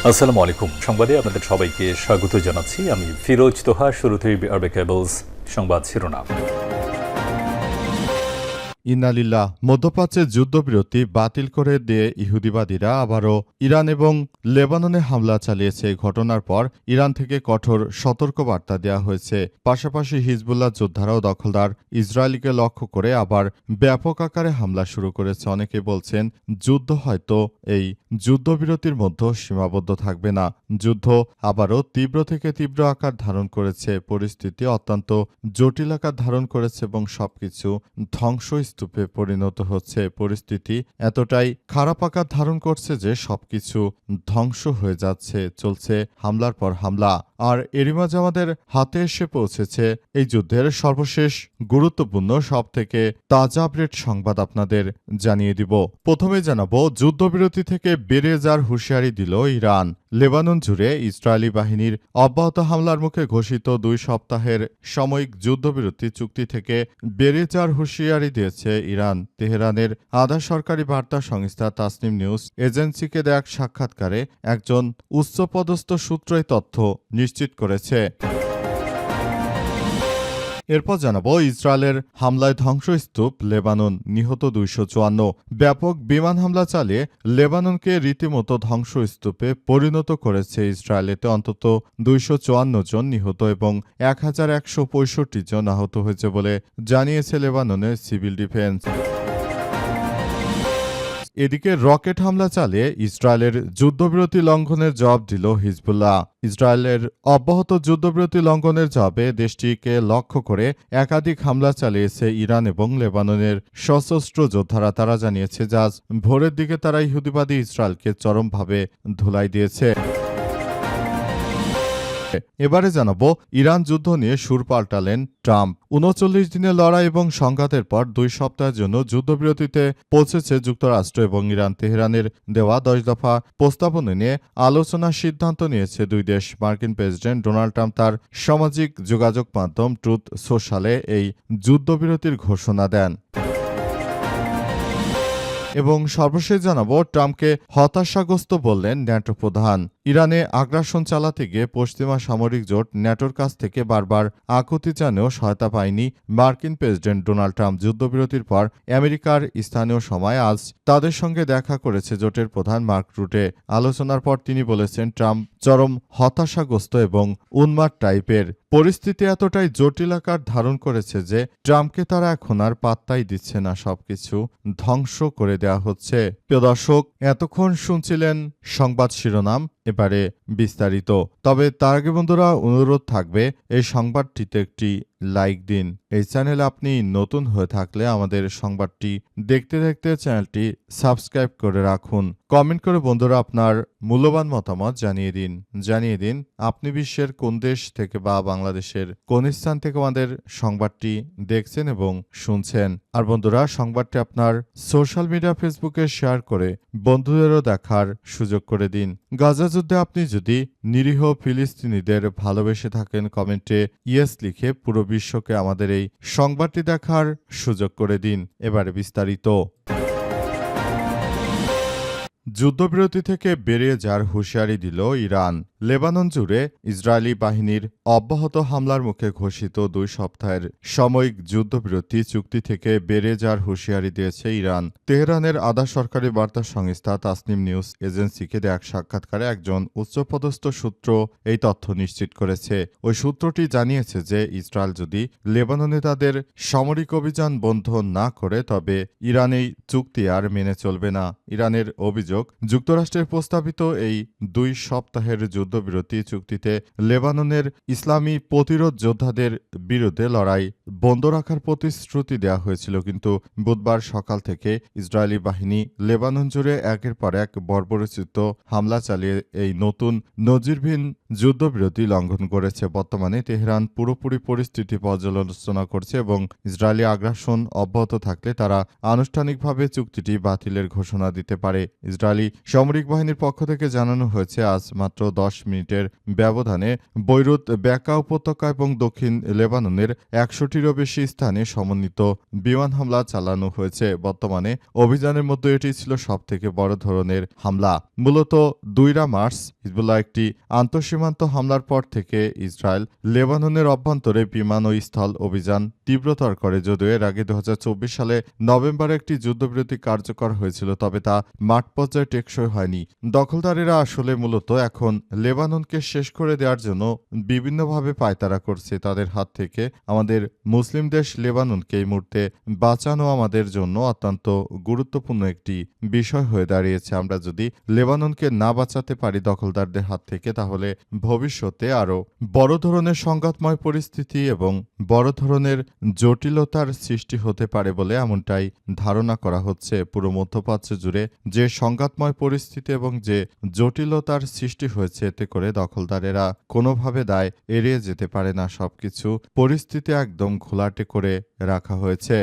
আসসালামু আলাইকুম। সংবাদে আপনাদের সবাইকে স্বাগত জানাচ্ছি। আমি ফিরোজ তোহা। শুরুতেই আরবে কেবলস সংবাদ শিরোনাম। ইন্নালিল্লাহ। মধ্যপ্রাচ্যে যুদ্ধবিরতি বাতিল করে দিয়ে ইহুদিবাদীরা আবারও ইরান এবং লেবাননে হামলা চালিয়েছে। ঘটনার পর ইরান থেকে কঠোর সতর্কবার্তা দেওয়া হয়েছে। পাশাপাশি হিজবুল্লাহ যোদ্ধারাও দখলদার ইসরায়েলকে লক্ষ্য করে আবার ব্যাপক আকারে হামলা শুরু করেছে। অনেকে বলছেন যুদ্ধ হয়তো এই যুদ্ধবিরতির মধ্যে সীমাবদ্ধ থাকবে না। যুদ্ধ আবারও তীব্র থেকে তীব্র আকার ধারণ করেছে। পরিস্থিতি অত্যন্ত জটিল আকার ধারণ করেছে এবং সবকিছু ধ্বংসস্তূপে পরিণত হচ্ছে। পরিস্থিতি এতটাই খারাপ আকার ধারণ করছে যে সবকিছু ধ্বংস হয়ে যাচ্ছে। চলছে হামলার পর হামলা। আর এরই মাঝে আমাদের হাতে এসে পৌঁছেছে এই যুদ্ধের সর্বশেষ গুরুত্বপূর্ণ সবথেকে তাজা আপডেট সংবাদ আপনাদের জানিয়ে দিব। প্রথমে জানাবো, যুদ্ধবিরতি থেকে বেরিয়ে যাওয়ার হুঁশিয়ারি দিল ইরান। লেবানন জুড়ে ইসরায়েলি বাহিনীর অব্যাহত হামলার মুখে ঘোষিত 2 সপ্তাহের সাময়িক যুদ্ধবিরতি চুক্তি থেকে বেরিয়ে যাওয়ার হুঁশিয়ারি দিয়েছে ইরান। তেহরানের আধা সরকারি বার্তা সংস্থা তাসনিম নিউজ এজেন্সিকে দেয়া এক সাক্ষাৎকারে একজন উচ্চপদস্থ সূত্র এই তথ্য নিশ্চিত করেছে। এরপর জানাবো, ইসরায়েলের হামলায় ধ্বংসস্তূপ লেবানন, নিহত 254। ব্যাপক বিমান হামলা চালিয়ে লেবাননকে রীতিমতো ধ্বংসস্তূপে পরিণত করেছে ইসরায়েল। এতে অন্তত 254 জন নিহত এবং 1165 জন আহত হয়েছে বলে জানিয়েছে লেবাননের সিভিল ডিফেন্স। এদিকে রকেট হামলা চালিয়ে ইসরায়েলের যুদ্ধবিরতি লঙ্ঘনের জবাব দিল হিজবুল্লাহ। ইসরায়েলের অব্যাহত যুদ্ধবিরতি লঙ্ঘনের জবাবে দেশটিকে লক্ষ্য করে একাধিক হামলা চালিয়েছে ইরান এবং লেবাননের সশস্ত্র যোদ্ধারা। তারা জানিয়েছে যে আজ ভোরের দিকে তারা ইহুদিবাদী ইসরায়েলকে চরমভাবে ধুলাই দিয়েছে। এবারে জানাবো, ইরান যুদ্ধ নিয়ে সুর পাল্টালেন ট্রাম্প। 39 দিনের লড়াই এবং সংঘাতের পর 2 সপ্তাহের জন্য যুদ্ধবিরতিতে পৌঁছেছে যুক্তরাষ্ট্র এবং ইরান। তেহরানের দেওয়া 10 দফা প্রস্তাবনা নিয়ে আলোচনার সিদ্ধান্ত নিয়েছে দুই দেশ। মার্কিন প্রেসিডেন্ট ডোনাল্ড ট্রাম্প তার সামাজিক যোগাযোগ মাধ্যম ট্রুথ সোশ্যালে এই যুদ্ধবিরতির ঘোষণা দেন। এবং সর্বশেষ জানাবো, ট্রাম্পকে হতাশাগ্রস্ত বললেন ন্যাটো প্রধান। ইরানে আগ্রাসন চালাতে গিয়ে পশ্চিমা সামরিক জোট ন্যাটোর কাছ থেকে বারবার আকুতি জানিয়েও সহায়তা পায়নি মার্কিন প্রেসিডেন্ট ডোনাল্ড ট্রাম্প। যুদ্ধবিরতির পর আমেরিকার স্থানীয় সময় আজ তাদের সঙ্গে দেখা করেছে জোটের প্রধান মার্ক রুটে। আলোচনার পর তিনি বলেছেন ট্রাম্প চরম হতাশাগ্রস্ত এবং উন্মাদ টাইপের। পরিস্থিতি এতটাই জটিল আকার ধারণ করেছে যে ট্রাম্পকে তারা এখন আর পাত্তাই দিচ্ছে না। সবকিছু ধ্বংস করে দেওয়া হচ্ছে। প্রিয় দর্শক, এতক্ষণ শুনছিলেন সংবাদ শিরোনাম, এবারে বিস্তারিত। তবে তার আগে বন্ধুরা অনুরোধ থাকবে, এই সংবাদটিতে একটি লাইক দিন। এই চ্যানেলে আপনি নতুন হয়ে থাকলে আমাদের সংবাদটি দেখতে দেখতে চ্যানেলটি সাবস্ক্রাইব করে রাখুন। কমেন্ট করে বন্ধুরা আপনার মূল্যবান মতামত জানিয়ে দিন আপনি বিশ্বের কোন দেশ থেকে বা বাংলাদেশের কোন স্থান থেকে আমাদের সংবাদটি দেখছেন এবং শুনছেন। আর বন্ধুরা, সংবাদটি আপনার সোশ্যাল মিডিয়া ফেসবুকে শেয়ার করে বন্ধুদেরও দেখার সুযোগ করে দিন। গাজা যুদ্ধে আপনি যদি নিরীহ ফিলিস্তিনিদের ভালোবেসে থাকেন, কমেন্টে ইয়েস লিখে পুরো বিশ্বকে আমাদের এই সংবাদটি দেখার সুযোগ করে দিন। এবারে বিস্তারিত। যুদ্ধবিরতি থেকে বেরিয়ে যাওয়ার হুঁশিয়ারি দিল ইরান। লেবানন জুড়ে ইসরায়েলি বাহিনীর অব্যাহত হামলার মুখে ঘোষিত 2 সপ্তাহের সাময়িক যুদ্ধবিরতি চুক্তি থেকে বেরিয়ে যাওয়ার হুঁশিয়ারি দিয়েছে ইরান। তেহরানের আধা সরকারি বার্তা সংস্থা তাসনিম নিউজ এজেন্সিকে দেয়া এক সাক্ষাৎকারে একজন উচ্চপদস্থ সূত্র এই তথ্য নিশ্চিত করেছে। ওই সূত্রটি জানিয়েছে যে ইসরায়েল যদি লেবাননে তাদের সামরিক অভিযান বন্ধ না করে তবে ইরান এই চুক্তি আর মেনে চলবে না। ইরানের অভিযোগ, যুক্তরাষ্ট্রের প্রস্তাবিত এই 2 সপ্তাহের যুদ্ধবিরতি চুক্তিতে লেবাননের ইসলামী প্রতিরোধ যোদ্ধাদের বিরুদ্ধে লড়াই বন্ধ রাখার প্রতিশ্রুতি দেওয়া হয়েছিল, কিন্তু বুধবার সকাল থেকে ইসরায়েলি বাহিনী লেবানন জুড়ে একের পর এক বর্বরোচিত হামলা চালিয়ে এই নতুন নজিরবিহীন যুদ্ধবিরতি লঙ্ঘন করেছে। বর্তমানে তেহরান পুরোপুরি পরিস্থিতি পর্যালোচনা করছে এবং ইসরায়েলি আগ্রাসন অব্যাহত থাকলে তারা আনুষ্ঠানিকভাবে চুক্তিটি বাতিলের ঘোষণা দিতে পারে। ইসরায়েলি সামরিক বাহিনীর পক্ষ থেকে জানানো হয়েছে আজ মাত্র 10 মিনিটের ব্যবধানে বৈরুত, বেকা উপত্যকা এবং দক্ষিণ লেবাননের ১০০টিরও বেশি স্থানে সমন্বিত বিমান হামলা চালানো হয়েছে। বর্তমানে অভিযানের মধ্যে এটি ছিল সবথেকে বড় ধরনের হামলা। মূলত ২ মার্চ হিজবুল্লাহ একটি আন্তঃসীমান্ত হামলার পর থেকে ইসরায়েল লেবাননের অভ্যন্তরে বিমান ও স্থল অভিযান তীব্রতর করে। যদিও এর আগে ২০২৪ সালে নভেম্বরে একটি যুদ্ধবিরতি কার্যকর হয়েছিল, তবে তা মাঠ পর্যায়ে টেকসই হয়নি। দখলদারেরা আসলে মূলত এখন লেবাননকে শেষ করে দেওয়ার জন্য বিভিন্নভাবে পায়তারা করছে। তাদের হাত থেকে আমাদের মুসলিম দেশ লেবাননকে এই মুহূর্তে বাঁচানো আমাদের জন্য অত্যন্ত গুরুত্বপূর্ণ একটি বিষয় হয়ে দাঁড়িয়েছে। আমরা যদি লেবাননকে না বাঁচাতে পারি দখলদারদের হাত থেকে, তাহলে ভবিষ্যতে আরও বড় ধরনের সংঘাতময় পরিস্থিতি এবং বড় ধরনের জটিলতার সৃষ্টি হতে পারে বলে এমনটাই ধারণা করা হচ্ছে। পুরো মধ্যপ্রাচ্য জুড়ে যে সংঘাতময় পরিস্থিতি এবং যে জটিলতার সৃষ্টি হয়েছে, এতে করে দখলদারেরা কোনোভাবে দায় এড়িয়ে যেতে পারে না। সবকিছু পরিস্থিতি একদম ঘোলাটে করে রাখা হয়েছে।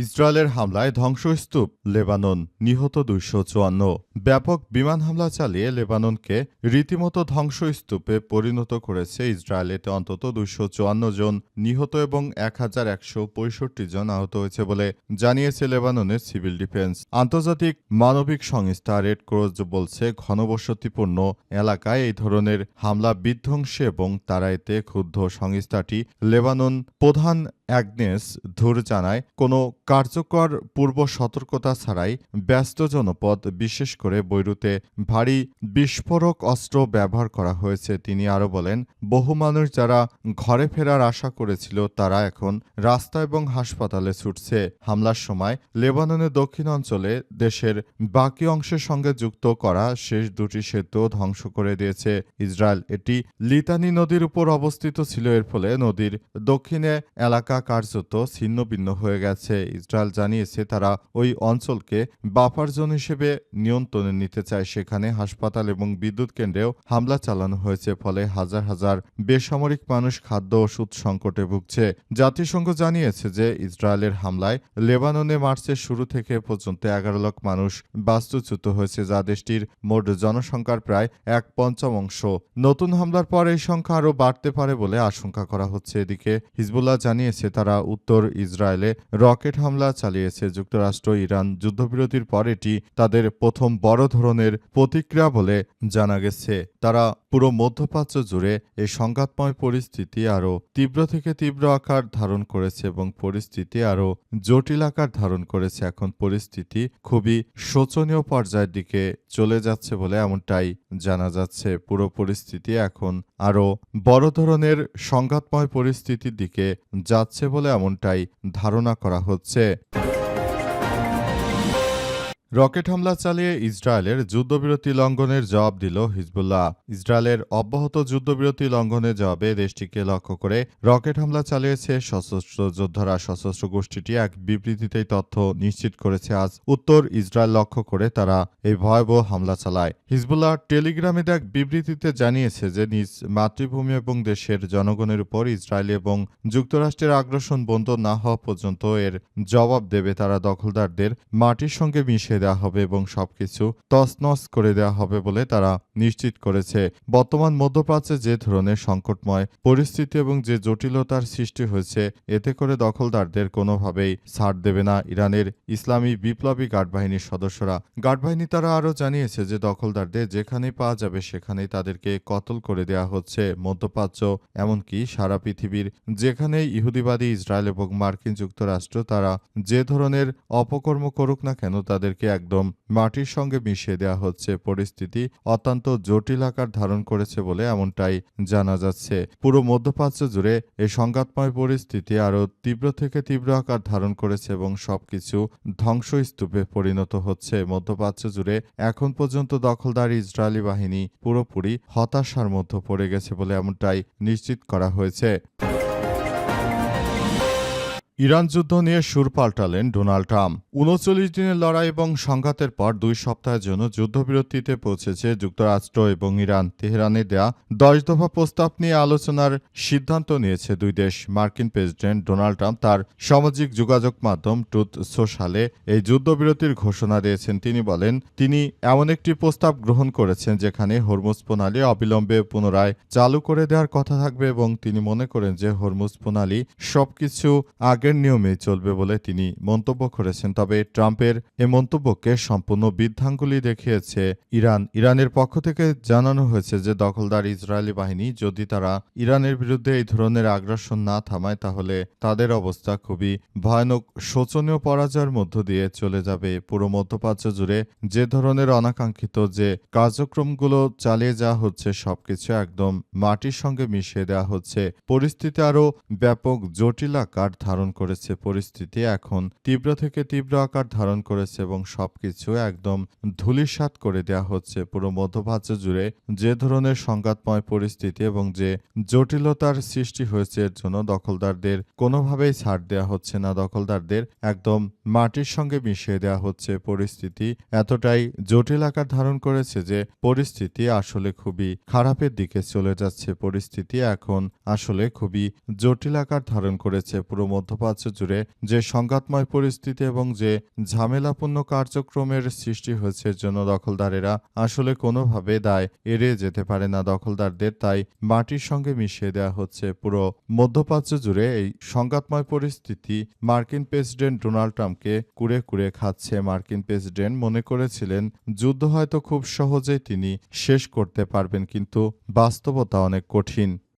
ইসরায়েলের হামলায় ধ্বংসস্তূপ লেবানন, নিহত ২৫৪। ব্যাপক বিমান হামলা চালিয়ে লেবাননকে রীতিমতো ধ্বংসস্তূপে পরিণত করেছে ইসরায়েল। এতে অন্তত ২৫৪ জন নিহত এবং ১১৬৫ জন আহত হয়েছে বলে জানিয়েছে লেবাননের সিভিল ডিফেন্স। আন্তর্জাতিক মানবিক সংস্থা রেড ক্রস বলছে, ঘনবসতিপূর্ণ এলাকায় এই ধরনের হামলা বিধ্বংসী এবং তারা এতে ক্ষুব্ধ। সংস্থাটি লেবানন প্রধান অ্যাগনেস ধুর জানায়, কোনো কার্যকর পূর্ব সতর্কতা ছাড়াই ব্যস্ত জনপদ, বিশেষ করে বৈরুতে ভারী বিস্ফোরক অস্ত্র ব্যবহার করা হয়েছে। তিনি আরও বলেন, বহু মানুষ যারা ঘরে ফেরার আশা করেছিল তারা এখন রাস্তা এবং হাসপাতালে ছুটছে। হামলার সময় লেবাননের দক্ষিণ অঞ্চলে দেশের বাকি অংশের সঙ্গে যুক্ত করা শেষ ২টি সেতু ধ্বংস করে দিয়েছে ইসরায়েল। এটি লিতানি নদীর উপর অবস্থিত ছিল। এর ফলে নদীর দক্ষিণে এলাকা কার্যত ছিন্নভিন্ন হয়ে গেছে। ইসরায়েল জানিয়েছে তারা ওই অঞ্চলকে বাফার জোন হিসেবে নিয়ন্ত্রণে নিতে চায়। সেখানে হাসপাতাল এবং বিদ্যুৎ কেন্দ্রেও হামলা চালানো হয়েছে। ফলে হাজার হাজার বেসামরিক মানুষ খাদ্য ওষুধ সংকটে ভুগছে। জাতিসংঘ জানিয়েছে যে ইসরায়েলের হামলায় লেবাননে মার্চের শুরু থেকে পর্যন্ত ১১ লাখ মানুষ বাস্তুচ্যুত হয়েছে, যা দেশটির মোট জনসংখ্যার প্রায় ১/৫। নতুন হামলার পর এই সংখ্যা আরও বাড়তে পারে বলে আশঙ্কা করা হচ্ছে। এদিকে হিজবুল্লাহ জানিয়েছে তারা উত্তর ইসরায়েলে রকেট হামলা চালিয়েছে। যুক্তরাষ্ট্র ইরান যুদ্ধবিরতির পর এটি তাদের প্রথম বড় ধরনের প্রতিক্রিয়া বলে জানা গেছে। তারা পুরো মধ্যপ্রাচ্য জুড়ে এই সংঘাতময় পরিস্থিতি আরও তীব্র থেকে তীব্র আকার ধারণ করেছে এবং পরিস্থিতি আরও জটিল আকার ধারণ করেছে। এখন পরিস্থিতি খুবই শোচনীয় পর্যায়ের দিকে চলে যাচ্ছে বলে এমনটাই জানা যাচ্ছে। পুরো পরিস্থিতি এখন আরও বড় ধরনের সংঘাতময় পরিস্থিতির দিকে যাচ্ছে বলে এমনটাই ধারণা করা হচ্ছে। রকেট হামলা চালিয়ে ইসরায়েলের যুদ্ধবিরতি লঙ্ঘনের জবাব দিল হিজবুল্লাহ। ইসরায়েলের অব্যাহত যুদ্ধবিরতি লঙ্ঘনের জবাবে দেশটিকে লক্ষ্য করে রকেট হামলা চালিয়েছে সশস্ত্র যোদ্ধারা। সশস্ত্র গোষ্ঠীটি এক বিবৃতিতেই তথ্য নিশ্চিত করেছে। আজ উত্তর ইসরায়েল লক্ষ্য করে তারা এই ভয়াবহ হামলা চালায়। হিজবুল্লাহ টেলিগ্রামে এক বিবৃতিতে জানিয়েছে যে নিজ মাতৃভূমি এবং দেশের জনগণের উপর ইসরায়েল এবং যুক্তরাষ্ট্রের আগ্রাসন বন্ধ না হওয়া পর্যন্ত এর জবাব দেবে। তারা দখলদারদের মাটির সঙ্গে মিশে দেওয়া হবে এবং সবকিছু তছনছ করে দেওয়া হবে বলে তারা নিশ্চিত করেছে। বর্তমান মধ্যপ্রাচ্যে যে ধরনের সংকটময় পরিস্থিতি এবং যে জটিলতার সৃষ্টি হয়েছে, এতে করে দখলদারদের কোনোভাবেই ছাড় দেবে না ইরানের ইসলামী বিপ্লবী গার্ড বাহিনীর সদস্যরা। গার্ড বাহিনী তারা আরও জানিয়েছে যে দখলদারদের যেখানেই পাওয়া যাবে সেখানেই তাদেরকে কতল করে দেওয়া হচ্ছে। মধ্যপ্রাচ্য এমনকি সারা পৃথিবীর যেখানেই ইহুদিবাদী ইসরায়েল এবং মার্কিন যুক্তরাষ্ট্র তারা যে ধরনের অপকর্ম করুক না কেন, তাদেরকে একদম মাটির সঙ্গে মিশিয়ে দেওয়া হচ্ছে। পরিস্থিতি অত্যন্ত জটিল আকার ধারণ করেছে বলে এমনটাই জানা যাচ্ছে। পুরো মধ্যপ্রাচ্য জুড়ে এই সংঘাতময় পরিস্থিতি আরও তীব্র থেকে তীব্র আকার ধারণ করেছে এবং সবকিছু ধ্বংসস্তূপে পরিণত হচ্ছে। মধ্যপ্রাচ্য জুড়ে এখন পর্যন্ত দখলদার ইসরায়েলি বাহিনী পুরোপুরি হতাশার মধ্যে পড়ে গেছে বলে এমনটাই নিশ্চিত করা হয়েছে। ইরান যুদ্ধ নিয়ে সুর পাল্টালেন ডোনাল্ড ট্রাম্প। ৩৯ দিনের লড়াই এবং সংঘাতের পর ২ সপ্তাহের জন্য যুদ্ধবিরতিতে পৌঁছেছে যুক্তরাষ্ট্র এবং ইরান। তেহরানে দেয়া ১০ দফা প্রস্তাব নিয়ে আলোচনার সিদ্ধান্ত নিয়েছে দুই দেশ। মার্কিন প্রেসিডেন্ট ডোনাল্ড ট্রাম্প তার সামাজিক যোগাযোগ মাধ্যম ট্রুথ সোশ্যালে এই যুদ্ধবিরতির ঘোষণা দিয়েছেন। তিনি বলেন, তিনি এমন একটি প্রস্তাব গ্রহণ করেছেন যেখানে হরমুজ প্রণালী অবিলম্বে পুনরায় চালু করে দেওয়ার কথা থাকবে এবং তিনি মনে করেন যে হরমুজ প্রণালী সবকিছু আগের নিয়মেই চলবে বলে তিনি মন্তব্য করেছেন। তবে ট্রাম্পের এ মন্তব্যকে সম্পূর্ণ বৃদ্ধাঙ্গুলি দেখিয়েছে ইরান। ইরানের পক্ষ থেকে জানানো হয়েছে যে দখলদার ইসরায়েলি বাহিনী যদি তারা ইরানের বিরুদ্ধে এই ধরনের আগ্রাসন না থামায় তাহলে তাদের অবস্থা খুবই ভয়ানক, শোচনীয় পরাজয়ের মধ্য দিয়ে চলে যাবে। পুরো মধ্যপ্রাচ্য জুড়ে যে ধরনের অনাকাঙ্ক্ষিত যে কার্যক্রমগুলো চালিয়ে যাওয়া হচ্ছে সবকিছু একদম মাটির সঙ্গে মিশিয়ে দেওয়া হচ্ছে। পরিস্থিতি আরও ব্যাপক জটিল আকার ধারণ করেছে। পরিস্থিতি এখন তীব্র থেকে তীব্র আকার ধারণ করেছে এবং সবকিছু একদম ধূলিসাৎ করে দেওয়া হচ্ছে। পুরো মধ্যপ্রাচ্য জুড়ে যে ধরনের সংঘাতময় পরিস্থিতি এবং যে জটিলতার সৃষ্টি হয়েছে এর জন্য দখলদারদের কোনোভাবেই ছাড় দেওয়া হচ্ছে না। দখলদারদের একদম মাটির সঙ্গে মিশিয়ে দেওয়া হচ্ছে। পরিস্থিতি এতটাই জটিল আকার ধারণ করেছে যে পরিস্থিতি আসলে খুবই খারাপের দিকে চলে যাচ্ছে। পরিস্থিতি এখন আসলে খুবই জটিল আকার ধারণ করেছে। পুরো মধ্যপ্রাচ্য জুড়ে যে সংঘাতময় পরিস্থিতি এবং যে ঝামেলাপূর্ণ কার্যক্রমের সৃষ্টি হয়েছে এর জন্য দখলদারেরা আসলে কোনোভাবে দায় এড়িয়ে যেতে পারে না দখলদারদের, তাই মাটির সঙ্গে মিশিয়ে দেওয়া হচ্ছে। পুরো মধ্যপ্রাচ্য জুড়ে এই সংঘাতময় পরিস্থিতি মার্কিন প্রেসিডেন্ট ডোনাল্ড ট্রাম্পকে কুরে কুরে খাচ্ছে। মার্কিন প্রেসিডেন্ট মনে করেছিলেন যুদ্ধ হয়তো খুব সহজেই তিনি শেষ করতে পারবেন, কিন্তু বাস্তবতা অনেক কঠিন।